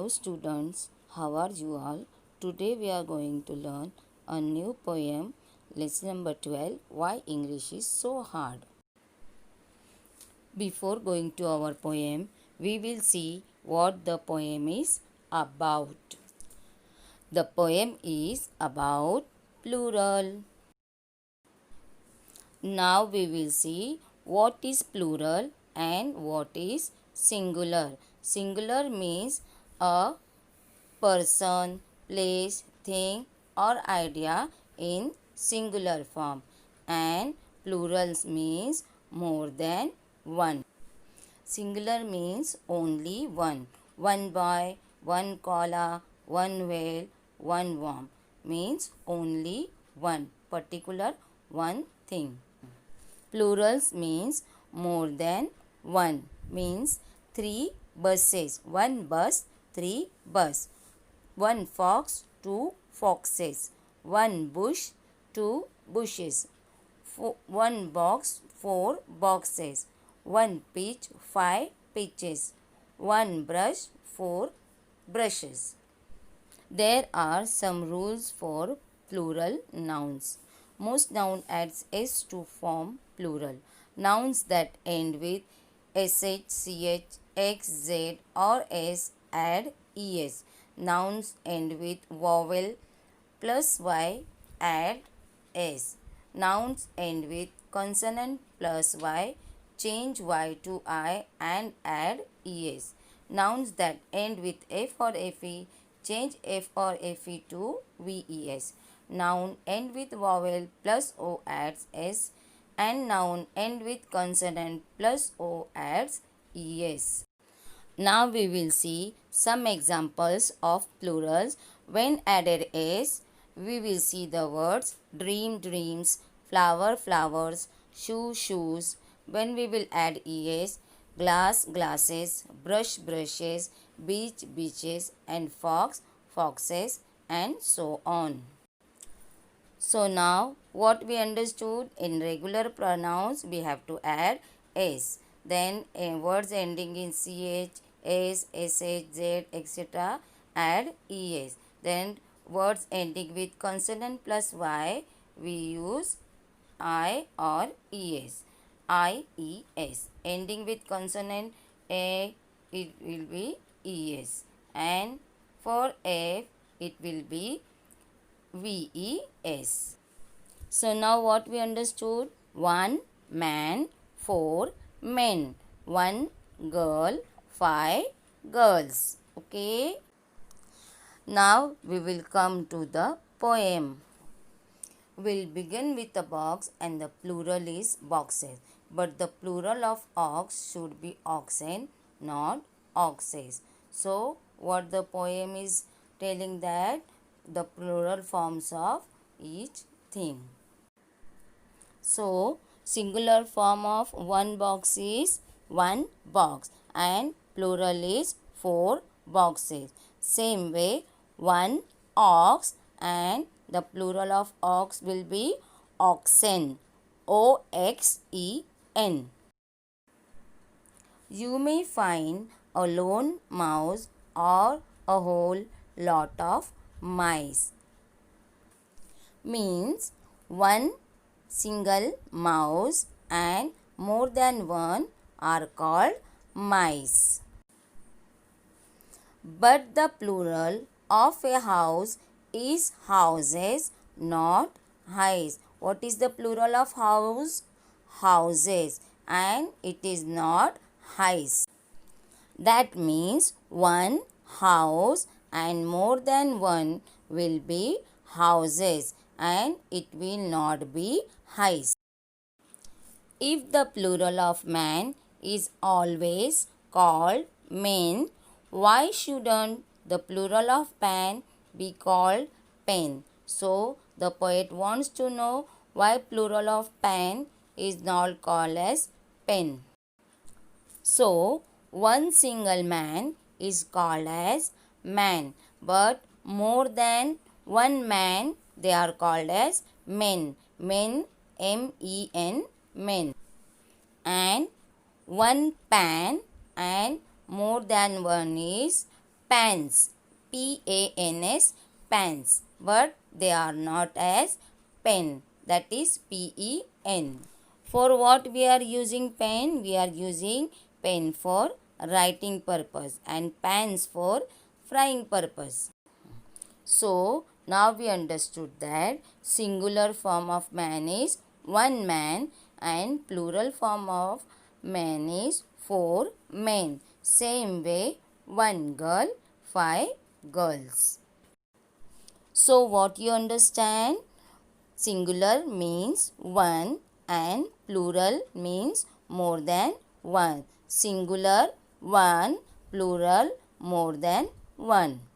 Hello students, how are you all? Today we are going to learn a new poem, lesson number 12, Why English is So Hard. Before going to our poem, we will see what the poem is about. The poem is about plural. Now we will see what is plural and what is singular. Singular means a person, place, thing or idea in singular form, and plurals means more than one. Singular means only one. One boy, one koala, one whale, one worm means only one particular one thing. Plurals means more than one, means three buses, one bus, three bus. One fox, two foxes. One bush, two bushes. One box, four boxes. One peach, five peaches. One brush, four brushes. There are some rules for plural nouns. Most noun adds s to form plural. Nouns that end with sh, ch, x, z or s add es. Nouns end with vowel plus y add s. Nouns end with consonant plus y change y to I and add es. Nouns that end with f or fe change f or fe to ves. Noun end with vowel plus o adds s, and noun end with consonant plus o adds es. Now we will see some examples of plurals when added s. We will see the words dream, dreams, flower, flowers, shoe, shoes. When we will add es, glass, glasses, brush, brushes, beach, beaches, and fox, foxes, and so on. So now what we understood, in regular pronouns we have to add s. Then words ending in ch, s, sh, z, etc. add es. Then words ending with consonant plus y we use I or es. I, es. Ending with consonant a, it will be es. And for f it will be ves. So now what we understood? One man, four men. One girl, five girls. Okay. Now we will come to the poem. We'll begin with a box and the plural is boxes. But the plural of ox should be oxen, not oxes. So what the poem is telling, that the plural forms of each thing. So singular form of one box is one box and plural is four boxes. Same way, one ox and the plural of ox will be oxen, oxen. You may find a lone mouse or a whole lot of mice. Means one single mouse and more than one are called mice. But the plural of a house is houses, not highs. What is the plural of house? Houses, and it is not highs. That means one house and more than one will be houses and it will not be highs. If the plural of man is always called men, why shouldn't the plural of pen be called pen? So the poet wants to know why plural of pen is not called as pen. So one single man is called as man, but more than one man they are called as men. Men, men, men. And one pan and more than one is pans, P-A-N-S, pans, but they are not as pen, that is P-E-N. For what we are using pen? We are using pen for writing purpose and pans for frying purpose. So now we understood that singular form of man is one man and plural form of man is four men. Same way, one girl, five girls. So what you understand? Singular means one and plural means more than one. Singular one, plural more than one.